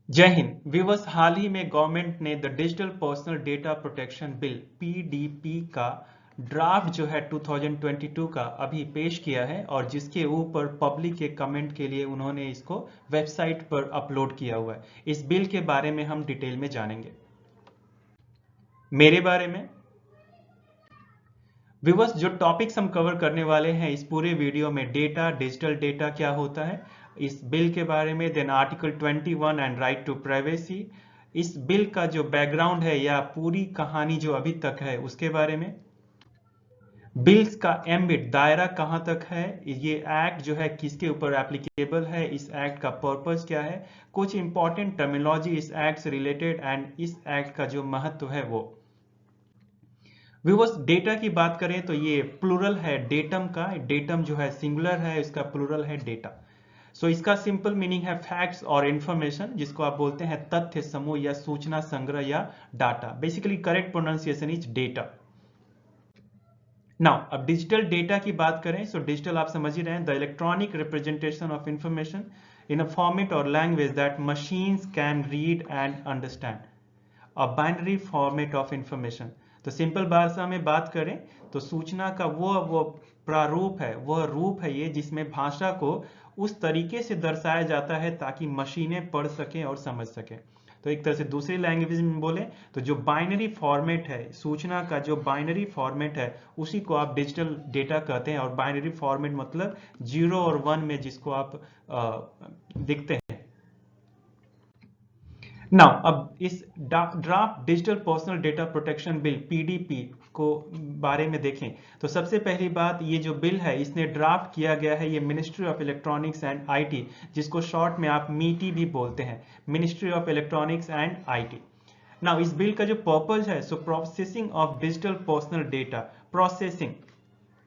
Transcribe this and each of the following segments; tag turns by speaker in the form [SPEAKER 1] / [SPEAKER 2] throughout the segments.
[SPEAKER 1] जय हिंद व्यूअर्स। हाल ही में गवर्नमेंट ने the digital personal data protection bill PDP का ड्राफ्ट जो है 2022 का अभी पेश किया है और जिसके ऊपर पब्लिक के कमेंट के लिए उन्होंने इसको वेबसाइट पर अपलोड किया हुआ है। इस बिल के बारे में हम डिटेल में जानेंगे। मेरे बारे में व्यूअर्स, जो टॉपिक्स हम कवर करने वाले हैं इस पूरे वीडियो में, डेटा, डिजिटल डेटा क्या होता है, इस बिल के बारे में, then article 21 and right to privacy, इस बिल का जो बैकग्राउंड है या पूरी कहानी जो अभी तक है उसके बारे में, बिल्स का एम्बिट दायरा कहां तक है, ये एक्ट जो है किसके ऊपर एप्लीकेबल है, इस एक्ट का पर्पस क्या है, कुछ इंपॉर्टेंट टर्मिनोलॉजी इस एक्ट से रिलेटेड एंड इस एक्ट का जो महत्व है वो। व्यूअर्स, डेटा की बात करें तो ये प्लूरल है डेटम का। डेटम जो है सिंगुलर है, इसका प्लूरल है डेटा। सो इसका सिंपल मीनिंग है फैक्ट्स और इंफॉर्मेशन, जिसको आप बोलते हैं तथ्य समूह या सूचना संग्रह या data. Basically correct pronunciation is data. Now अब डिजिटल डेटा की बात करें, सो डिजिटल आप समझ ही रहे हैं, the electronic representation of information in a format और language that machines can read and understand, a binary format of information. तो सिंपल भाषा में बात करें तो सूचना का वो प्रारूप है, वह रूप है ये जिसमें भाषा को उस तरीके से दर्शाया जाता है ताकि मशीनें पढ़ सकें और समझ सकें। तो एक तरह से दूसरी लैंग्वेज में बोले तो जो बाइनरी फॉर्मेट है, सूचना का जो बाइनरी फॉर्मेट है उसी को आप डिजिटल डेटा कहते हैं। और बाइनरी फॉर्मेट मतलब 0 और 1 में जिसको आप दिखते हैं। नाउ अब इस draft digital personal data protection bill PDP को बारे में देखें तो सबसे पहली बात, ये जो बिल है इसने ड्राफ्ट किया गया है, ये ministry of electronics and IT, जिसको शॉर्ट में आप मीटी भी बोलते हैं, ministry of electronics and IT. Now इस बिल का जो पर्पज है, सो processing of digital personal data, processing,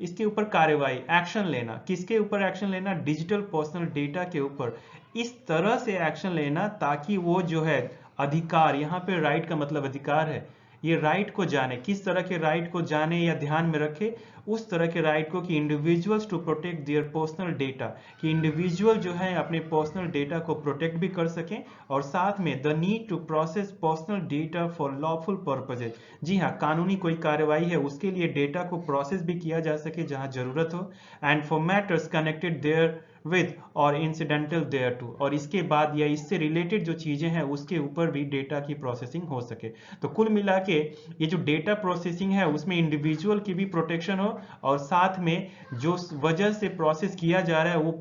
[SPEAKER 1] इसके ऊपर कार्यवाही, एक्शन लेना। किसके ऊपर एक्शन लेना? डिजिटल पर्सनल डेटा के ऊपर। इस तरह से एक्शन लेना ताकि वो जो है अधिकार, यहाँ पे राइट का मतलब अधिकार है, ये राइट को जाने, किस तरह के राइट को जाने या ध्यान में रखे, उस तरह के राइट को कि individuals to protect their personal data, कि इंडिविजुअल जो है अपने पर्सनल डेटा को प्रोटेक्ट भी कर सकें, और साथ में the need to process personal data for lawful purposes. जी हाँ, कानूनी कोई कार्रवाई है उसके लिए डेटा को प्रोसेस भी किया जा सके जहां जरूरत हो, and for matters connected therewith or incidental thereto, और इसके बाद या इससे रिलेटेड जो चीजें हैं उसके ऊपर भी डेटा की प्रोसेसिंग हो सके। तो कुल मिला के ये जो डेटा प्रोसेसिंग है उसमें इंडिविजुअल की भी प्रोटेक्शन हो और साथ में जो वजह से प्रोसेस किया जा रहा है वो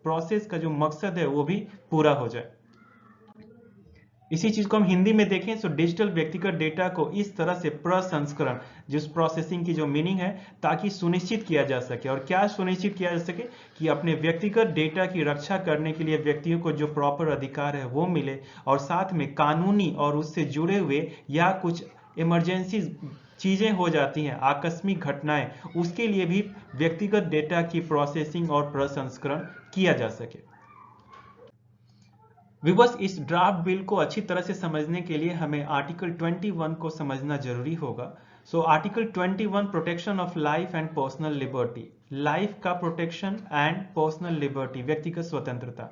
[SPEAKER 1] प्रोसेस का जो मकसद है वो भी पूरा हो जाए। इसी चीज को हम हिंदी में देखें तो डिजिटल व्यक्तिगत डेटा को इस तरह से प्रसंस्करण, जिस प्रोसेसिंग की जो मीनिंग है, ताकि सुनिश्चित किया जा सके। और क्या सुनिश्चित किया जा सके? कि अपने व्यक्तिगत डेटा की रक्षा करने के लिए व्यक्तियों को जो प्रॉपर अधिकार है वो मिले, और साथ में कानूनी और उससे जुड़े हुए या कुछ इमरजेंसी चीजें हो जाती हैं, आकस्मिक घटनाएं, उसके लिए भी व्यक्तिगत डेटा की प्रोसेसिंग और प्रसंस्करण किया जा सके। विवश, इस ड्राफ्ट बिल को अच्छी तरह से समझने के लिए हमें आर्टिकल 21 को समझना जरूरी होगा। So article 21, protection of life and personal liberty, life का प्रोटेक्शन एंड पर्सनल लिबर्टी, व्यक्तिगत स्वतंत्रता।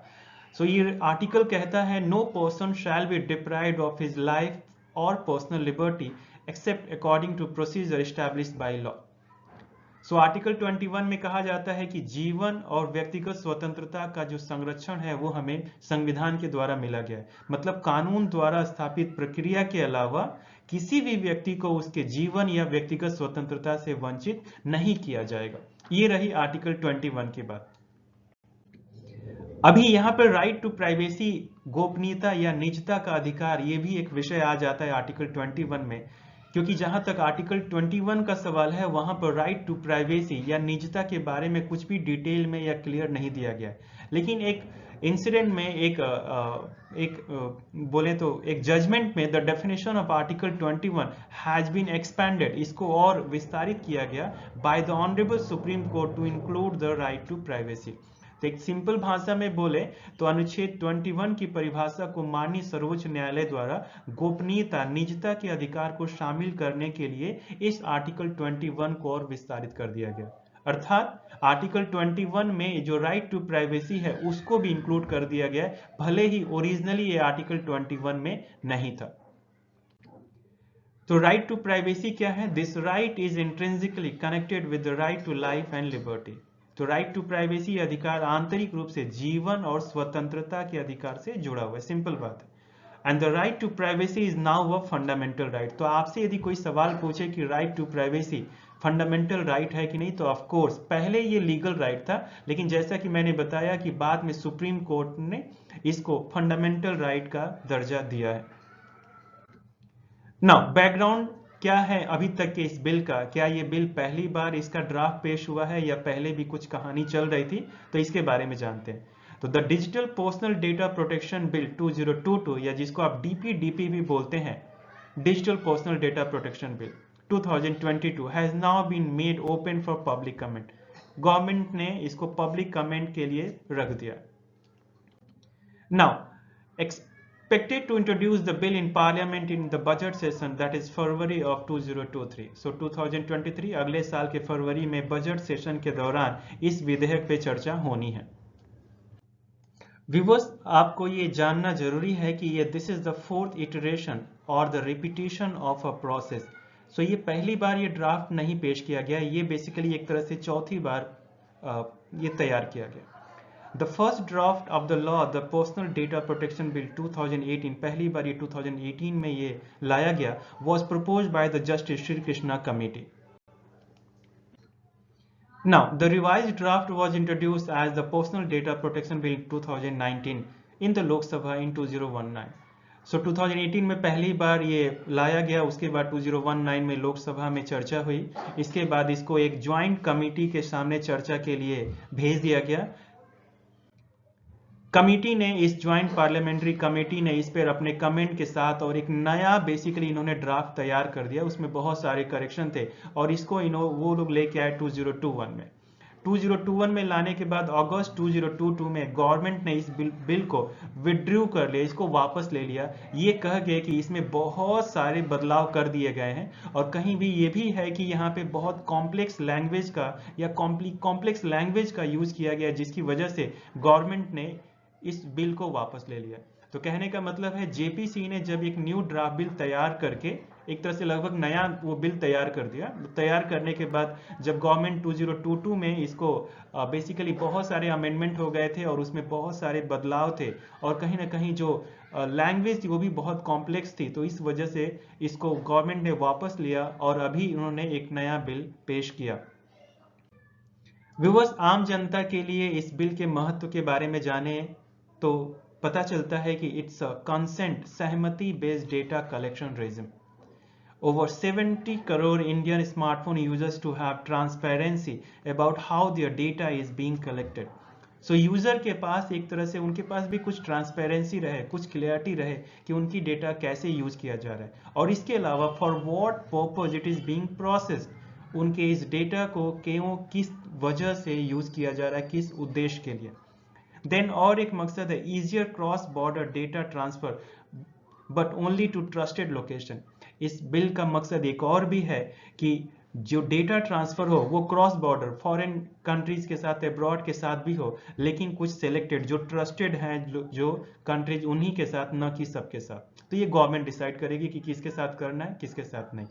[SPEAKER 1] सो ये आर्टिकल कहता है, no person shall be deprived of his life और personal liberty except according to procedure established by law. So article 21 में कहा जाता है कि जीवन और व्यक्तिगत स्वतंत्रता का जो संरक्षण है वो हमें संविधान के द्वारा मिला गया है। मतलब कानून द्वारा स्थापित प्रक्रिया के अलावा किसी भी व्यक्ति को उसके जीवन या व्यक्तिगत स्वतंत्रता से वंचित नहीं किया जाएगा। ये रही आर्टिकल 21 की बात। अभी यहाँ पर राइट टू प्राइवेसी, गोपनीयता या निजता का अधिकार, ये भी एक विषय आ जाता है आर्टिकल 21 में, क्योंकि जहां तक आर्टिकल 21 का सवाल है वहां पर राइट टू प्राइवेसी या निजता के बारे में कुछ भी डिटेल में या क्लियर नहीं दिया गया है। लेकिन एक इंसिडेंट में, बोले तो एक जजमेंट में, the definition of article 21 has been expanded, इसको और विस्तारित किया गया by the honourable Supreme Court to include the right to privacy. तो एक सिंपल भाषा में बोले तो अनुच्छेद 21 की परिभाषा को माननीय सर्वोच्च न्यायालय द्वारा गोपनीयता, निजता के अधिकार को शामिल करने के लिए इस आर्टिकल 21 को और विस्तारित कर दिया गया। अर्थात आर्टिकल 21 में जो राइट टू प्राइवेसी है उसको भी इंक्लूड कर दिया गया है, भले ही ओरिजिनली ये आर्टिकल 21 में नहीं था। तो राइट टू प्राइवेसी क्या है? This right is intrinsically connected with the right to life and liberty. तो राइट टू प्राइवेसी अधिकार आंतरिक रूप से जीवन और स्वतंत्रता के अधिकार से जुड़ा हुआ है, सिंपल बात है। And the right to privacy is now a fundamental right. तो आपसे यदि कोई सवाल पूछे कि right to privacy fundamental right है कि नहीं, तो ऑफ कोर्स पहले ये लीगल राइट था, लेकिन जैसा कि मैंने बताया कि बाद में सुप्रीम कोर्ट ने इसको फंडामेंटल राइट का दर्जा दिया है। नाउ बैकग्राउंड क्या है अभी तक के इस बिल का? क्या ये बिल पहली बार इसका ड्राफ्ट पेश हुआ है या पहले भी कुछ कहानी चल रही थी? तो इसके बारे में जानते हैं। तो the digital personal data protection bill 2022, या जिसको आप डीपीडीपी भी बोलते हैं, digital personal data protection bill 2022 has now been made open for public comment. Government ने इसको पब्लिक कमेंट के लिए रख दिया। Now expected to introduce the bill in parliament in the budget session, that is February of 2023. So 2023 अगले साल के फरवरी में बजट सेशन के दौरान इस विधेयक पे चर्चा होनी है। व्यूअर्स, आपको ये जानना जरूरी है कि ये this is the fourth iteration और the repetition of a process. So ये पहली बार ये ड्राफ्ट नहीं पेश किया गया, ये बेसिकली एक तरह से चौथी बार ये तैयार किया गया। The first draft of the law, the Personal Data Protection Bill 2018, पहली बार ये 2018 में ये लाया गया, was proposed by the Justice Shri Krishna Committee. Now, the revised draft was introduced as the Personal Data Protection Bill 2019 in the Lok Sabha in 2019. So 2018 में पहली बार ये लाया गया, उसके बाद 2019 में लोकसभा में चर्चा हुई, इसके बाद इसको एक ज्वाइंट कमेटी के सामने चर्चा के लिए भेज दिया गया। कमेटी ने, इस ज्वाइंट पार्लियामेंट्री कमेटी ने इस पर अपने कमेंट के साथ और एक नया बेसिकली इन्होंने ड्राफ्ट तैयार कर दिया, उसमें बहुत सारे करेक्शन थे और इसको वो लोग लेके आए 2021 में। 2021 में लाने के बाद अगस्त 2022 में गवर्नमेंट ने इस बिल को विड्रू कर लिया, इसको वापस ले लिया, ये कह गए कि इसमें बहुत सारे बदलाव कर दिए गए हैं और कहीं भी ये भी है कि यहाँ पे बहुत कॉम्प्लेक्स लैंग्वेज का या कॉम्प्लेक्स लैंग्वेज का यूज किया गया, जिसकी वजह से गवर्नमेंट ने इस बिल को वापस ले लिया। तो कहने का मतलब है जेपीसी ने जब एक न्यू ड्राफ्ट बिल तैयार करके एक तरह से लगभग नया वो बिल तैयार कर दिया, तैयार करने के बाद जब गवर्नमेंट 2022 में इसको बेसिकली बहुत सारे अमेंडमेंट हो गए थे और उसमें बहुत सारे बदलाव थे और कहीं ना कहीं जो लैंग्वेज थी वो भी बहुत कॉम्प्लेक्स थी, तो इस वजह से इसको गवर्नमेंट ने वापस लिया और अभी उन्होंने एक नया बिल पेश किया। व्यूअर्स, आम जनता के लिए इस बिल के महत्व के बारे में जाने तो पता चलता है कि इट्स अ कंसेंट सहमति based data collection regime. Over 70 crore Indian smartphone users to have transparency about how their data is being collected. So user के पास एक तरह से उनके पास भी कुछ ट्रांसपेरेंसी रहे, कुछ क्लियरिटी रहे कि उनकी डेटा कैसे यूज किया जा रहा है और इसके अलावा for what purpose it is being processed, उनके इस डेटा को क्यों, किस वजह से यूज किया जा रहा है, किस उद्देश्य के लिए। देन और एक मकसद है easier cross border data transfer but only to trusted location. इस बिल का मकसद एक और भी है कि जो डेटा ट्रांसफर हो वो क्रॉस बॉर्डर फॉरेन कंट्रीज के साथ, अब्रॉड के साथ भी हो, लेकिन कुछ सिलेक्टेड जो ट्रस्टेड हैं जो कंट्रीज, उन्हीं के साथ, न कि सबके साथ। तो ये गवर्नमेंट डिसाइड करेगी कि किसके साथ करना है, किसके साथ नहीं।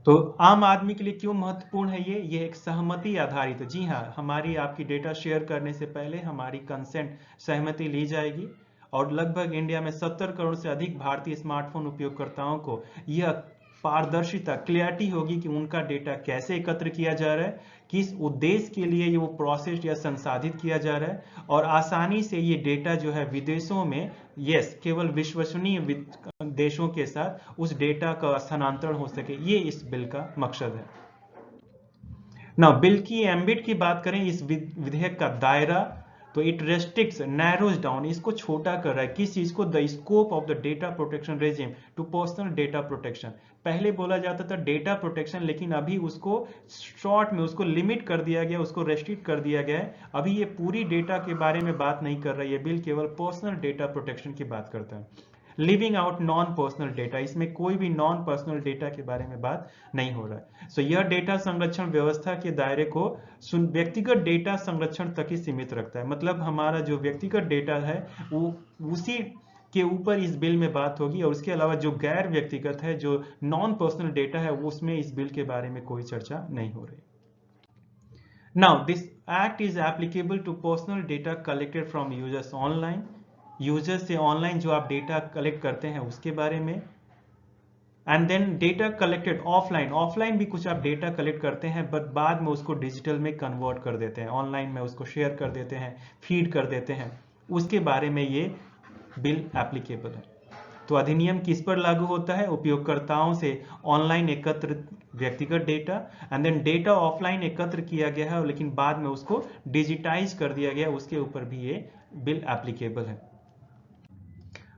[SPEAKER 1] तो आम आदमी के लिए क्यों महत्वपूर्ण है ये एक सहमति आधारित। जी हाँ, हमारी आपकी डेटा शेयर करने से पहले हमारी कंसेंट, सहमति ली जाएगी और लगभग इंडिया में 70 करोड़ से अधिक भारतीय स्मार्टफोन उपयोगकर्ताओं को यह पारदर्शिता, क्लियरिटी होगी कि उनका डेटा कैसे एकत्र किया जा रहा है, किस उद्देश्य के लिए ये वो प्रोसेस या संसाधित किया जा रहा है और आसानी से ये डेटा जो है विदेशों में, यस, केवल विश्वसनीय देशों के साथ उस डेटा का स्थानांतरण हो सके, ये इस बिल का मकसद है। ना बिल की एम्बिट की बात करें, इस विधेयक का दायरा, तो इट रेस्ट्रिक्ट्स, नैरोज डाउन, इसको छोटा कर रहा है। किस चीज को? The scope of the data protection regime to personal data protection. पहले बोला जाता था डेटा प्रोटेक्शन, लेकिन अभी उसको शॉर्ट में उसको लिमिट कर दिया गया, उसको रेस्ट्रिक्ट कर दिया गया है। अभी ये पूरी डेटा के बारे में बात नहीं कर रहा है ये बिल, केवल पर्सनल डेटा प्रोटेक्शन की बात करता है। Living out non personal data, इसमें कोई भी नॉन पर्सनल डेटा के बारे में बात नहीं हो रहा है। सो यह डेटा संरक्षण व्यवस्था के दायरे को व्यक्तिगत डेटा संरक्षण तक ही सीमित रखता है। मतलब हमारा जो व्यक्तिगत डेटा है वो उसी के ऊपर इस बिल में बात होगी, और उसके अलावा जो गैर व्यक्तिगत है, जो नॉन पर्सनल डेटा है, उसमें इस बिल के बारे में कोई चर्चा नहीं हो रही। Now, this act is applicable to personal data collected from users online. Users से ऑनलाइन जो आप डेटा कलेक्ट करते हैं उसके बारे में। And then data collected offline, offline भी कुछ आप डेटा कलेक्ट करते हैं बट बाद में उसको डिजिटल में कन्वर्ट कर देते हैं, ऑनलाइन में उसको शेयर कर देते हैं, फीड कर देते हैं, उसके बारे में ये बिल एप्लीकेबल है। तो अधिनियम किस पर लागू होता है? उपयोगकर्ताओं से ऑनलाइन एकत्र व्यक्तिगत data and then data offline एकत्र किया गया है लेकिन बाद में उसको डिजिटाइज कर दिया गया, उसके ऊपर भी ये बिल एप्लीकेबल है।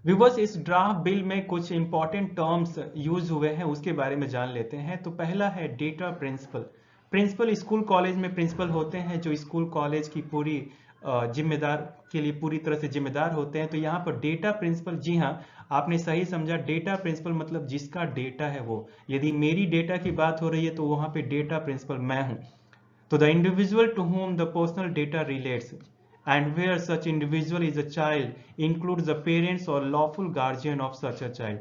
[SPEAKER 1] व्यूअर्स, इस ड्राफ्ट बिल में कुछ इंपॉर्टेंट टर्म्स यूज हुए हैं, उसके बारे में जान लेते हैं। तो पहला है data principal. Principal school college में प्रिंसिपल होते हैं जो स्कूल कॉलेज की पूरी जिम्मेदार के लिए पूरी तरह से जिम्मेदार होते हैं। तो यहाँ पर डेटा प्रिंसिपल, जी हाँ, आपने सही समझा, डेटा प्रिंसिपल मतलब जिसका डेटा है वो। यदि मेरी डेटा की बात हो रही है तो वहां पे डेटा प्रिंसिपल मैं हूं। तो the individual to whom the personal data relates and where such individual is a child includes the parents or lawful guardian of such a child।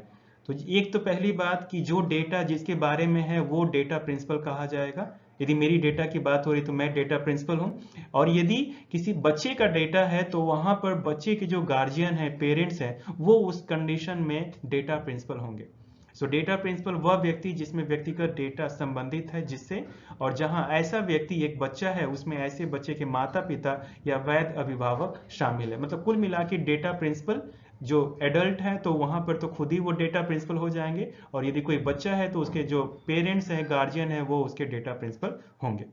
[SPEAKER 1] तो एक तो पहली बात कि जो डेटा जिसके बारे में है वो डेटा प्रिंसिपल कहा जाएगा। यदि मेरी डेटा की बात हो रही तो मैं डेटा प्रिंसिपल हूं, और यदि किसी बच्चे का डेटा है तो वहां पर बच्चे के जो गार्जियन है, पेरेंट्स है, वो उस कंडीशन में डेटा प्रिंसिपल होंगे। सो डेटा प्रिंसिपल वह व्यक्ति जिसमें व्यक्तिगत डेटा संबंधित है जिससे, और जहां ऐसा व्यक्ति एक बच्चा है उसमें ऐसे बच्चे के माता पिता या वैध अभिभावक शामिल है। मतलब कुल मिला के डेटा प्रिंसिपल जो एडल्ट है तो वहां पर तो खुद ही वो डेटा प्रिंसिपल हो जाएंगे, और यदि कोई बच्चा है तो उसके जो पेरेंट्स हैं, गार्जियन है, वो उसके डेटा प्रिंसिपल होंगे।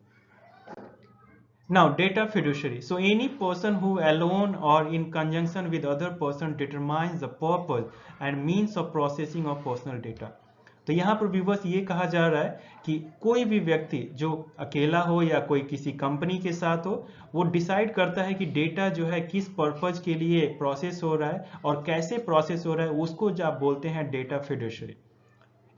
[SPEAKER 1] Now, data fiduciary. So, any person who alone or in conjunction with other person determines the purpose and means of processing of personal data. तो यहाँ पर व्यूअर्स ये कहा जा रहा है कि कोई भी व्यक्ति जो अकेला हो या कोई किसी कंपनी के साथ हो, वो डिसाइड करता है कि डेटा जो है किस पर्पज के लिए प्रोसेस हो रहा है और कैसे प्रोसेस हो रहा है, उसको जो आप बोलते हैं डेटा फिडुशियरी।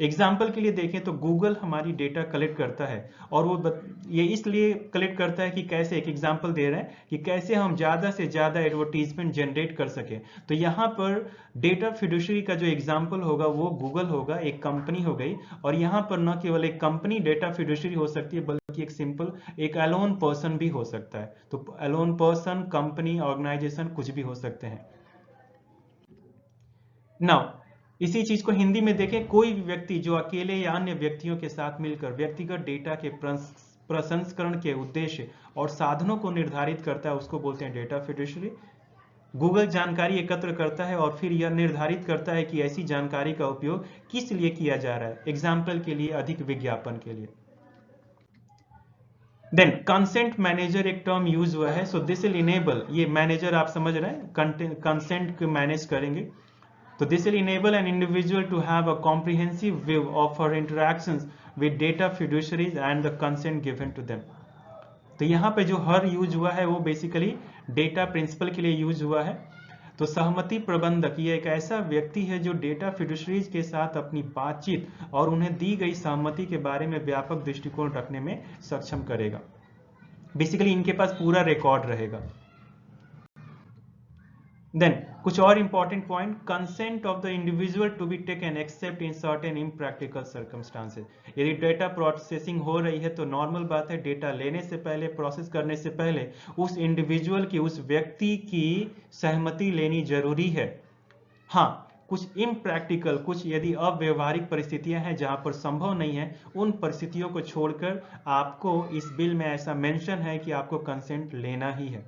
[SPEAKER 1] एग्जाम्पल के लिए देखें तो गूगल हमारी डेटा कलेक्ट करता है, और वो ये इसलिए कलेक्ट करता है कि कैसे, एक एग्जाम्पल दे रहे हैं कि कैसे हम ज़्यादा से ज़्यादा एडवर्टीजमेंट जनरेट कर सके। तो यहाँ पर डेटा फिडुशियरी का जो एग्जाम्पल होगा वो गूगल होगा, एक कंपनी हो गई। और यहाँ पर न केवल एक कंपनी डेटा फिडुशियरी हो सकती है बल्कि एक सिंपल एक अलोन पर्सन भी हो सकता है। तो अलोन पर्सन, कंपनी, ऑर्गेनाइजेशन कुछ भी हो सकते हैं। नाउ इसी चीज को हिंदी में देखें, कोई भी व्यक्ति जो अकेले या अन्य व्यक्तियों के साथ मिलकर व्यक्तिगत डेटा के प्रसंस्करण के उद्देश्य और साधनों को निर्धारित करता है उसको बोलते हैं डेटा फिडुशियरी। गूगल जानकारी एकत्र करता है और फिर यह निर्धारित करता है कि ऐसी जानकारी का उपयोग किस लिए किया जा रहा है, एग्जाम्पल के लिए अधिक विज्ञापन के लिए। देन कंसेंट मैनेजर एक टर्म यूज हुआ है। सो दिस विल इनेबल, ये मैनेजर आप समझ रहे हैं, कंसेंट को मैनेज करेंगे। So this will enable an individual to have a comprehensive view of her interactions with data fiduciaries and the consent given to them। तो यहाँ पे जो हर यूज हुआ है वो बेसिकली डेटा प्रिंसिपल के लिए यूज हुआ है। तो सहमति प्रबंधक ये एक ऐसा व्यक्ति है जो डेटा फिडुशियरीज के साथ अपनी बातचीत और उन्हें दी गई सहमति के बारे में व्यापक दृष्टिकोण रखने में सक्षम करेगा। बेसिकली इनके पास पूरा रिकॉर्ड रहेगा। देन कुछ और important point, consent of the individual to be taken except in certain impractical circumstances. यदि डेटा प्रोसेसिंग हो रही है तो नॉर्मल बात है, डेटा लेने से पहले, प्रोसेस करने से पहले उस इंडिविजुअल की, उस व्यक्ति की सहमति लेनी जरूरी है। हाँ, कुछ इम्प्रैक्टिकल, कुछ यदि अव्यवहारिक परिस्थितियां हैं जहां पर संभव नहीं है, उन परिस्थितियों को छोड़कर आपको इस बिल में ऐसा मेंशन है कि आपको कंसेंट लेना ही है।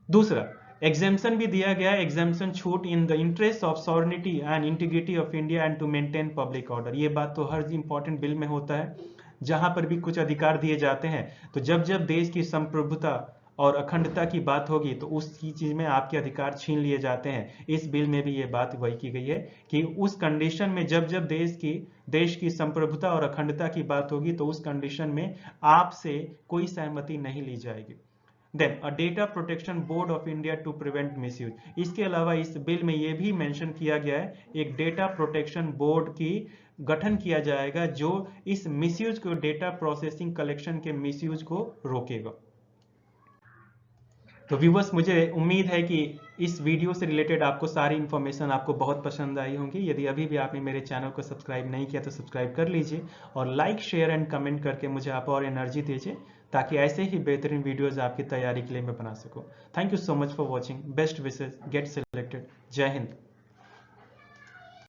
[SPEAKER 1] दूसरा, एग्जेम्पशन भी दिया गया है, एग्जेम्पशन छूट in the interest of sovereignty and integrity of India and to maintain public order. ये बात तो हर इंपॉर्टेंट बिल में होता है, जहां पर भी कुछ अधिकार दिए जाते हैं तो जब जब देश की संप्रभुता और अखंडता की बात होगी तो उस चीज में आपके अधिकार छीन लिए जाते हैं। इस बिल में भी ये बात वही की गई है कि उस कंडीशन में जब जब देश की संप्रभुता और अखंडता की बात होगी तो उस कंडीशन में आपसे कोई सहमति नहीं ली जाएगी। Then a data protection board of India to prevent misuse. इसके अलावा इस बिल में यह भी मेंशन किया गया है एक डेटा प्रोटेक्शन बोर्ड की गठन किया जाएगा जो इस मिसयूज को, डेटा प्रोसेसिंग कलेक्शन के मिसयूज को रोकेगा। तो व्यूवर्स, मुझे उम्मीद है कि इस वीडियो से रिलेटेड आपको सारी इन्फॉर्मेशन आपको बहुत पसंद आई होंगी। यदि अभी भी आपने मेरे चैनल को सब्सक्राइब नहीं किया तो सब्सक्राइब कर लीजिए और लाइक, शेयर एंड कमेंट करके मुझे आप और एनर्जी दीजिए ताकि ऐसे ही बेहतरीन वीडियोज आपकी तैयारी के लिए मैं बना सकूं। Thank you so much for watching. Best wishes, get selected. जय हिंद।